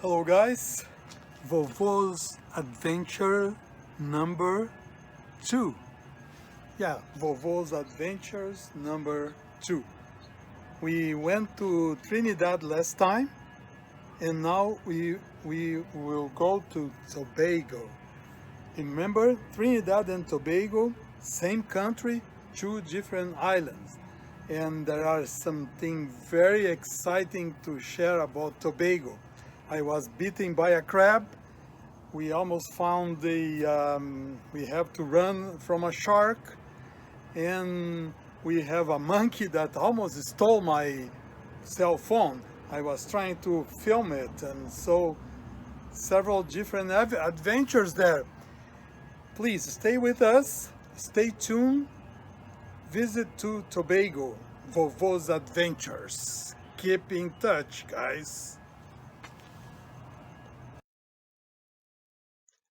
Hello guys, Vovo's adventure number 2. Yeah, Vovo's adventures number 2. We went to Trinidad last time and now we will go to Tobago. Remember, Trinidad and Tobago, same country, two different islands. And there are something very exciting to share about Tobago. I was bitten by a crab. We almost found we have to run from a shark. And we have a monkey that almost stole my cell phone. I was trying to film it, and so several different adventures there. Please stay with us, stay tuned, visit to Tobago, Vovo's Adventures. Keep in touch, guys.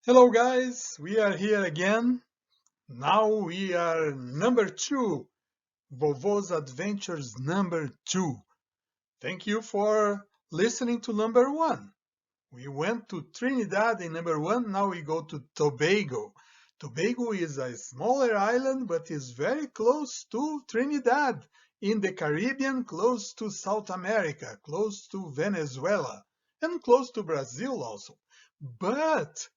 Hello, guys, we are here again. Now we are number 2, Vovo's Adventures number 2. Thank you for listening to number 1. We went to Trinidad in number 1, now we go to Tobago. Tobago is a smaller island, but is very close to Trinidad, in the Caribbean, close to South America, close to Venezuela, and close to Brazil also. But,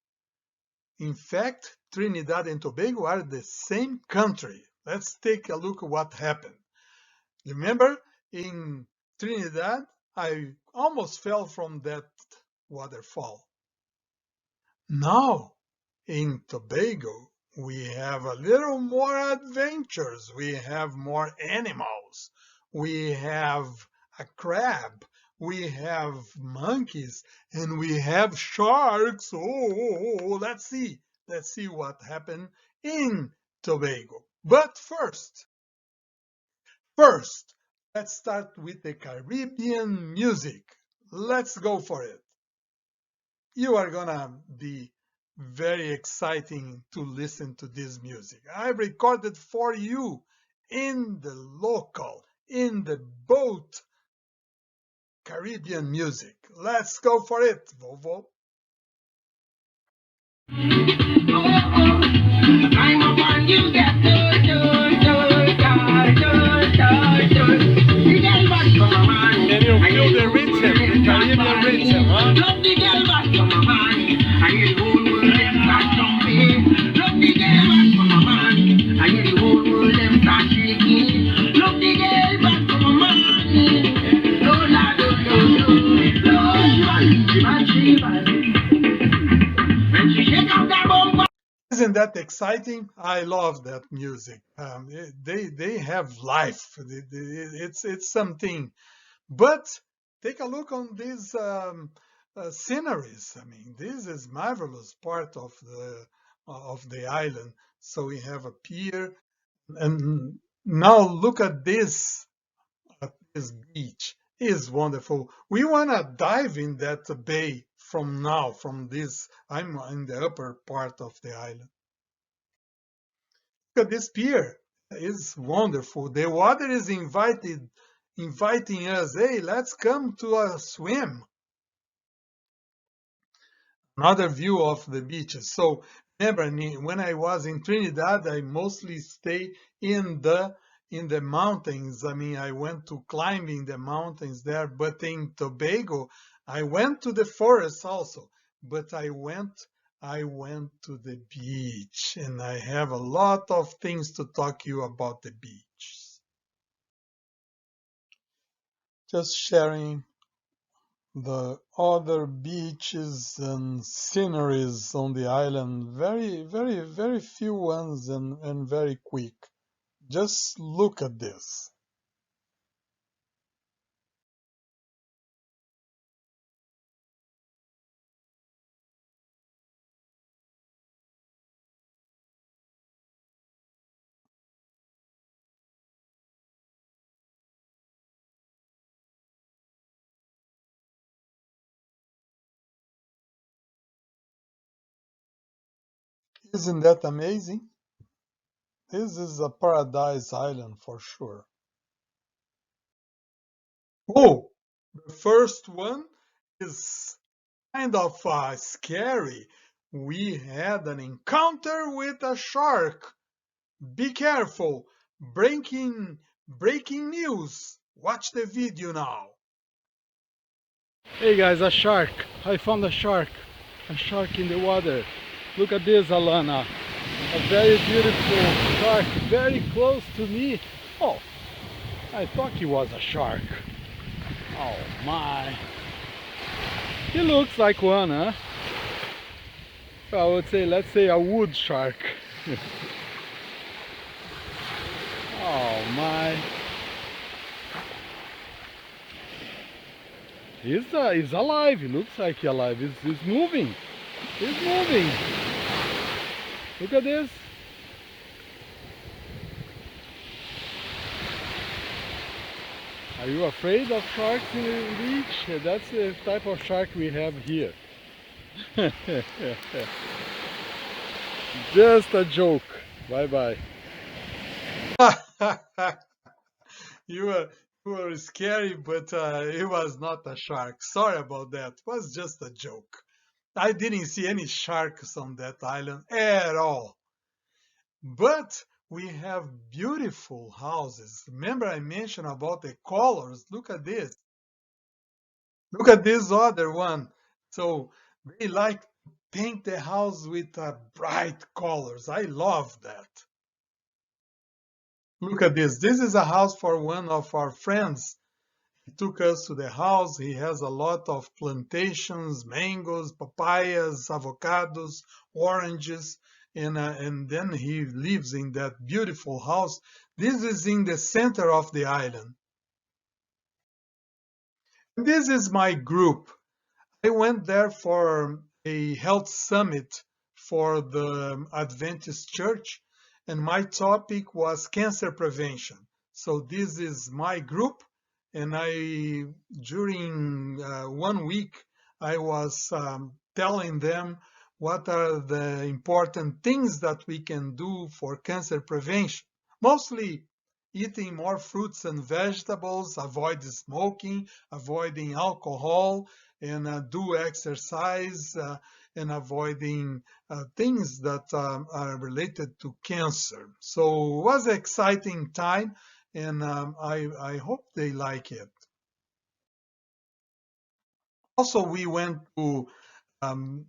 in fact, Trinidad and Tobago are the same country. Let's take a look at what happened. Remember, in Trinidad, I almost fell from that waterfall. Now, in Tobago, we have a little more adventures. We have more animals. We have a crab. We have monkeys. And we have sharks. Oh, let's see. Let's see what happened in Tobago. But first, let's start with the Caribbean music. Let's go for it. You are gonna be very exciting to listen to this music. I recorded for you in the local, in the boat Caribbean music. Let's go for it, Vovo. I'm a one you get Can you feel the rhythm, the Caribbean rhythm, huh? Love the girl back from my man. I hear the whole world them start jumping. Love the girl back from my man. I hear the whole world them start shaking. Love the girl back from my man. Lord, when she shake out that bumper. Isn't that exciting? I love that music. They have life. It's something. But take a look on these sceneries. I mean, this is marvelous part of the island. So we have a pier, and now look at this beach. Is wonderful. We want to dive in that bay from now, from this. I'm in the upper part of the island. Look at this pier. It's wonderful. The water is inviting us. Hey, let's come to a swim. Another view of the beaches. So remember, when I was in Trinidad, I mostly stay in the mountains. I mean, I went to climbing the mountains there, but in Tobago, I went to the forest also, but I went to the beach, and I have a lot of things to talk to you about the beach. Just sharing the other beaches and sceneries on the island. Very few ones and very quick. Just look at this. Isn't that amazing? This is a paradise island for sure. Oh, the first one is kind of scary. We had an encounter with a shark. Be careful. Breaking news. Watch the video now. Hey guys, a shark. I found a shark. A shark in the water. Look at this, Alana. A very beautiful shark, very close to me. Oh, I thought he was a shark. Oh my. He looks like one, huh? I would say, let's say a wood shark. Oh my. He's alive. He looks like he's alive. He's moving. He's moving. Look at this. Are you afraid of sharks in the beach? That's the type of shark we have here. Just a joke. Bye bye. You were scary, but it was not a shark. Sorry about that. It was just a joke. I didn't see any sharks on that island at all. But we have beautiful houses. Remember I mentioned about the colors. Look at this. Look at this other one. So they like to paint the house with bright colors. I love that. Look at this. This is a house for one of our friends. He took us to the house. He has a lot of plantations, mangoes, papayas, avocados, oranges, and then he lives in that beautiful house. This is in the center of the island. This is my group. I went there for a health summit for the Adventist Church, and my topic was cancer prevention. So this is my group, and during 1 week, I was telling them what are the important things that we can do for cancer prevention. Mostly eating more fruits and vegetables, avoid smoking, avoiding alcohol, and do exercise and avoiding things that are related to cancer. So it was an exciting time, and I hope they like it. Also, we went to um,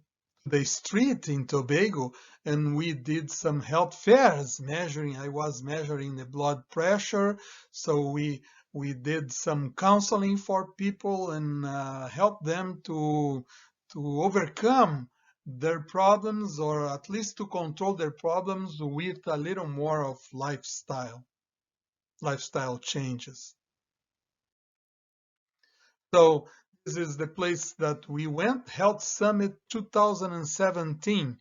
the street in Tobago, and we did some health fairs measuring. I was measuring the blood pressure, so we did some counseling for people and help them to overcome their problems, or at least to control their problems with a little more of lifestyle changes. So this is the place that we went, Health Summit 2017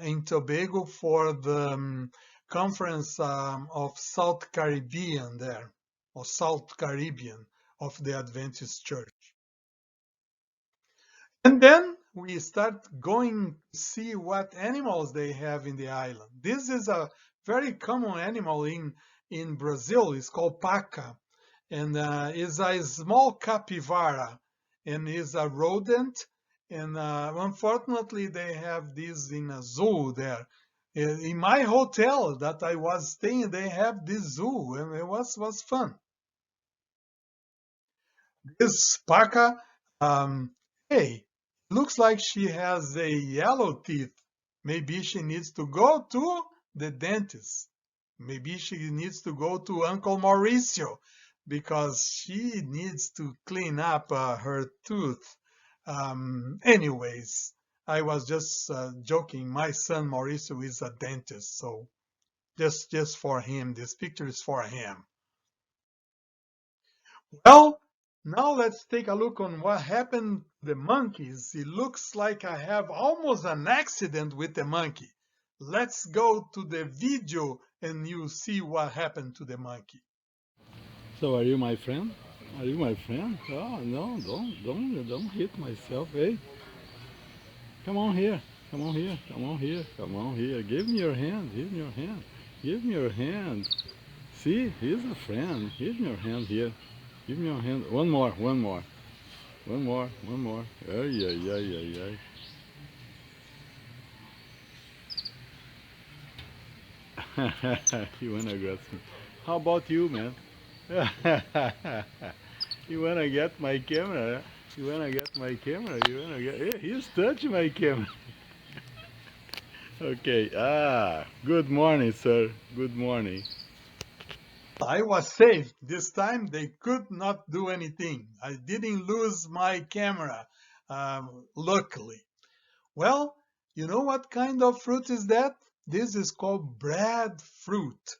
in Tobago for the conference of South Caribbean there, or South Caribbean of the Adventist Church. And then we start going to see what animals they have in the island. This is a very common animal in Brazil. It's called paca, and is a small capybara, and is a rodent. And unfortunately, they have this in a zoo there. In my hotel that I was staying, they have this zoo, and it was fun. This paca, hey, looks like she has a yellow teeth. Maybe she needs to go to the dentist. Maybe she needs to go to Uncle Mauricio because she needs to clean up her tooth. Anyways, I was just joking. My son Mauricio is a dentist, so just for him, this picture is for him. Well, now let's take a look on what happened to the monkeys. It looks like I have almost an accident with the monkey. Let's go to the video and you see what happened to the monkey. So are you my friend? Are you my friend? Oh no, don't hit myself, eh? Come on here. Come on here. Come on here. Come on here. Give me your hand. Give me your hand. Give me your hand. See, he's a friend. Give me your hand here. Give me your hand. One more. One more. One more, one more. Ay, ay, ay, ay, ay. You wanna grab me? How about you, man? You wanna get my camera? You wanna get my camera? You wanna get? Yeah, he's touching my camera. Okay. Good morning, sir. Good morning. I was safe. This time they could not do anything. I didn't lose my camera, luckily. Well, you know what kind of fruit is that? This is called breadfruit.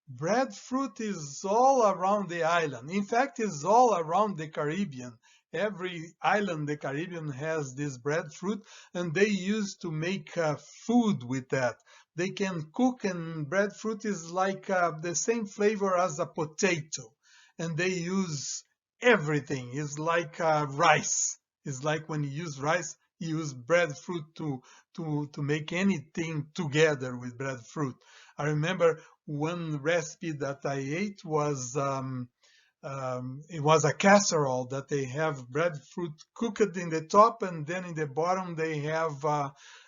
Breadfruit is all around the island. In fact, it's all around the Caribbean. Every island in the Caribbean has this breadfruit, and they used to make food with that. They can cook, and breadfruit is like the same flavor as a potato. And they use everything. It's like rice. It's like when you use rice, you use breadfruit to make anything together with breadfruit. I remember one recipe that I ate was it was a casserole that they have breadfruit cooked in the top, and then in the bottom they have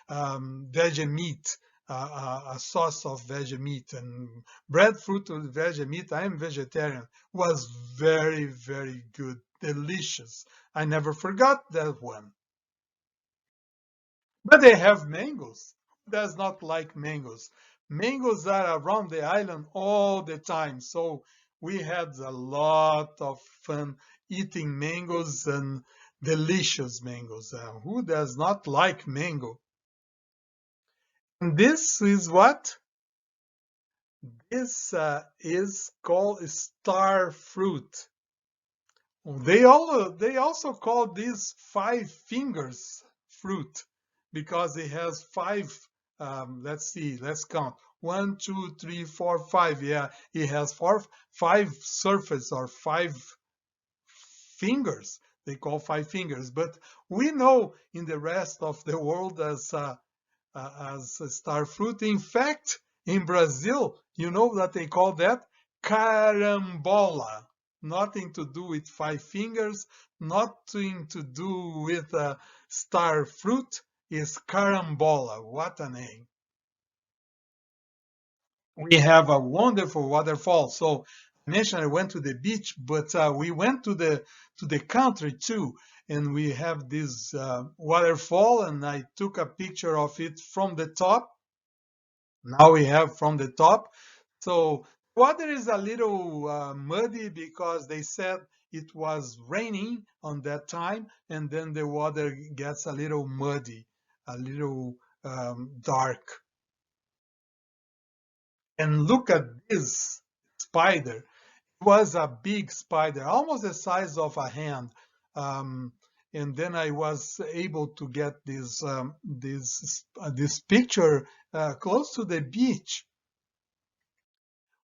veggie meat, a sauce of veggie meat, and breadfruit with veggie meat. I am vegetarian. Was very, very good, delicious. I never forgot that one. But they have mangoes. Who does not like mangoes? Mangoes are around the island all the time. So we had a lot of fun eating mangoes and delicious mangoes. Who does not like mango? And this is what? This is called star fruit. They also call this five fingers fruit because it has five. Let's see, let's count. One, two, three, four, five. Yeah, it has five surface or five fingers. They call five fingers, but we know in the rest of the world as star fruit. In fact, in Brazil, you know that they call that carambola. Nothing to do with five fingers, nothing to do with star fruit. Is carambola. What a name. We have a wonderful waterfall. So I mentioned I went to the beach, but we went to the country too, and we have this waterfall, and I took a picture of it from the top. Now we have from the top. So water is a little muddy because they said it was raining on that time, and then the water gets a little muddy, a little dark. And look at this spider. It was a big spider, almost the size of a hand. Um, and then I was able to get this picture close to the beach.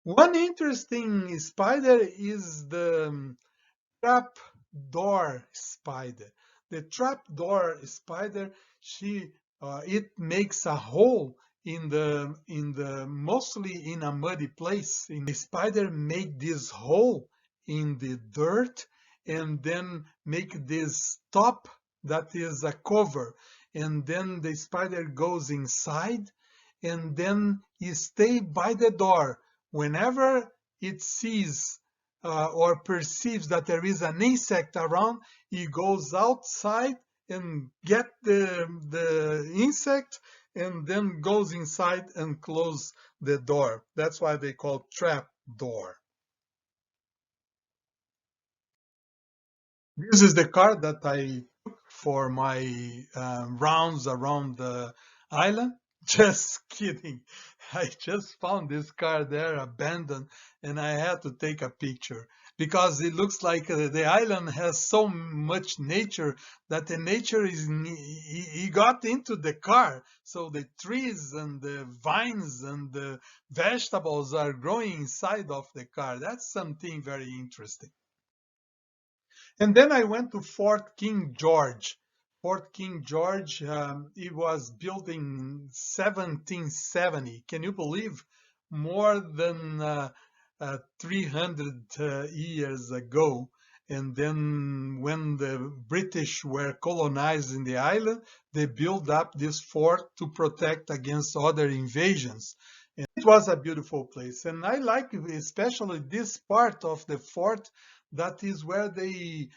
One interesting spider is the trapdoor spider. The trapdoor spider, she it makes a hole in the mostly in a muddy place. In the spider make this hole in the dirt and then make this top that is a cover, and then the spider goes inside and then you stay by the door. Whenever it sees or perceives that there is an insect around, he goes outside and get the insect and then goes inside and close the door. That's why they call trap door. This is the car that I took for my rounds around the island. Just kidding. I just found this car there abandoned and I had to take a picture because it looks like the island has so much nature that the nature is, he got into the car. So the trees and the vines and the vegetables are growing inside of the car. That's something very interesting. And then I went to Fort King George. Fort King George, it was built in 1770. Can you believe? More than 300 years ago. And then when the British were colonizing the island, they built up this fort to protect against other invasions. And it was a beautiful place. And I like especially this part of the fort that is where they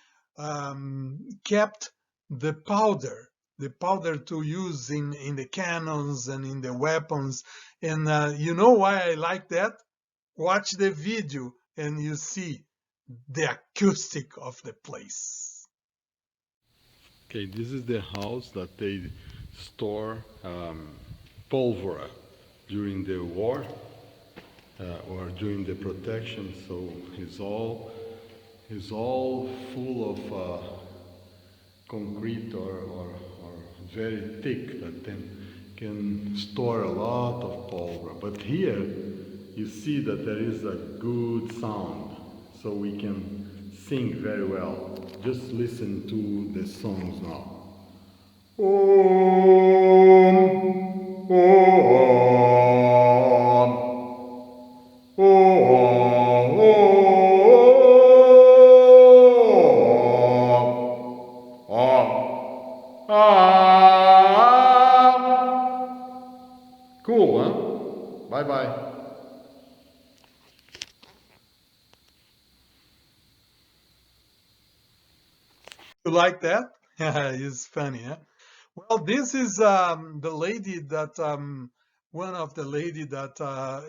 kept the powder to use in the cannons and in the weapons. And you know why I like that? Watch the video and you see the acoustic of the place. Okay, this is the house that they store pulver during the war or during the protection. So it's all full of concrete or very thick that then can store a lot of pulver. But here you see that there is a good sound, so we can sing very well. Just listen to the songs now. Om, Om, Om, Cool, huh? Bye bye. You like that? It's funny, huh? Well, this is the lady that one of the lady that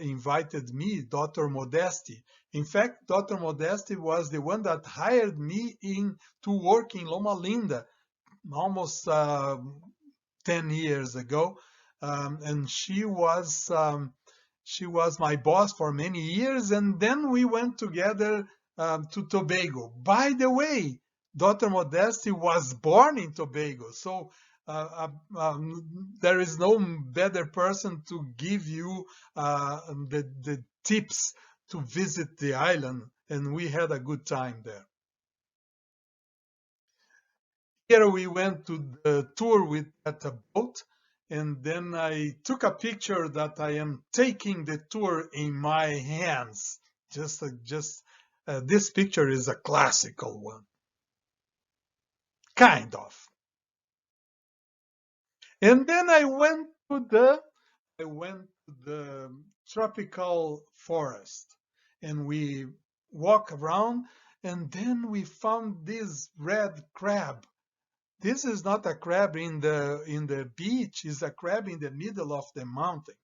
invited me, Dr. Modesti. In fact, Dr. Modesti was the one that hired me in to work in Loma Linda almost 10 years ago, and she was my boss for many years, and then we went together to Tobago. By the way, Dr. Modesti was born in Tobago, so there is no better person to give you the tips to visit the island, and we had a good time there. Here we went to the tour with at a boat, and then I took a picture that I am taking the tour in my hands. This picture is a classical one, kind of. And then I went to the tropical forest, and we walk around, and then we found this red crab. This is not a crab in the beach, it's a crab in the middle of the mountain.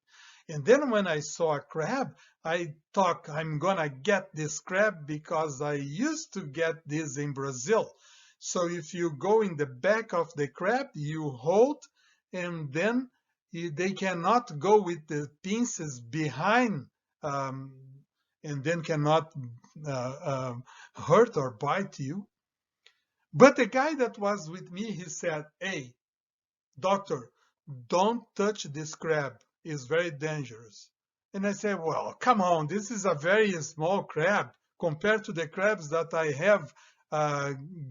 And then when I saw a crab, I thought I'm gonna get this crab because I used to get this in Brazil. So if you go in the back of the crab, you hold, and then they cannot go with the pincers behind, um, and then cannot hurt or bite you. But the guy that was with me, he said, "Hey, doctor, don't touch this crab. It's very dangerous." And I said, "Well, come on, this is a very small crab compared to the crabs that I have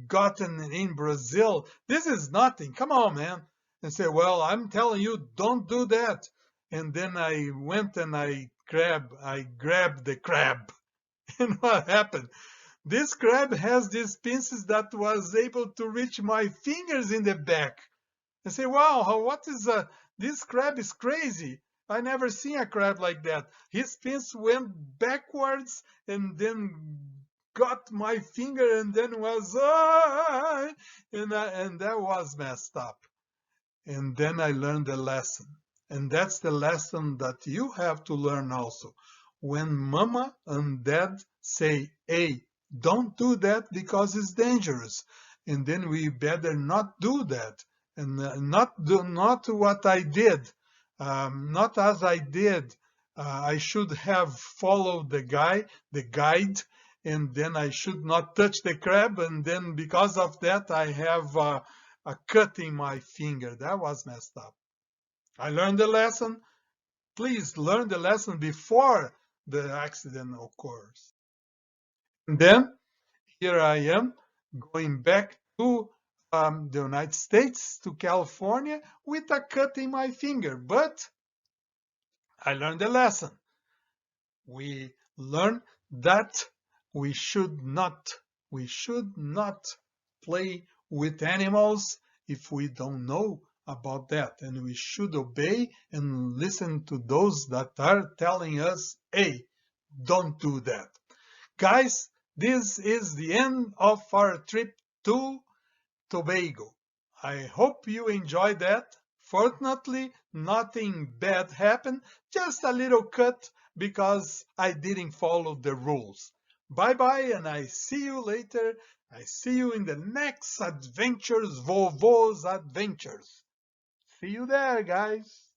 gotten in Brazil. This is nothing. Come on, man." And said, "Well, I'm telling you, don't do that." And then I went and I grabbed the crab. And what happened? This crab has these pincers that was able to reach my fingers in the back. I say, "Wow, what is this crab is crazy. I never seen a crab like that." His fins went backwards and then got my finger and then was, and that was messed up. And then I learned the lesson. And that's the lesson that you have to learn also. When mama and dad say, "Hey, don't do that because it's dangerous," and then we better not do that, and not what I did, not as I did. I should have followed the guide, and then I should not touch the crab, and then because of that I have a cut in my finger. That was messed up. I learned the lesson. Please learn the lesson before the accident occurs. And then here I am going back to the United States, to California, with a cut in my finger. But I learned the lesson. We learn that we should not We should not play with animals if we don't know about that, and we should obey and listen to those that are telling us, hey, don't do that. Guys, this is the end of our trip to Tobago. I hope you enjoyed that. Fortunately, nothing bad happened, just a little cut because I didn't follow the rules. Bye bye, and I see you later. I see you in the next adventures, Vovo's adventures. See you there, guys.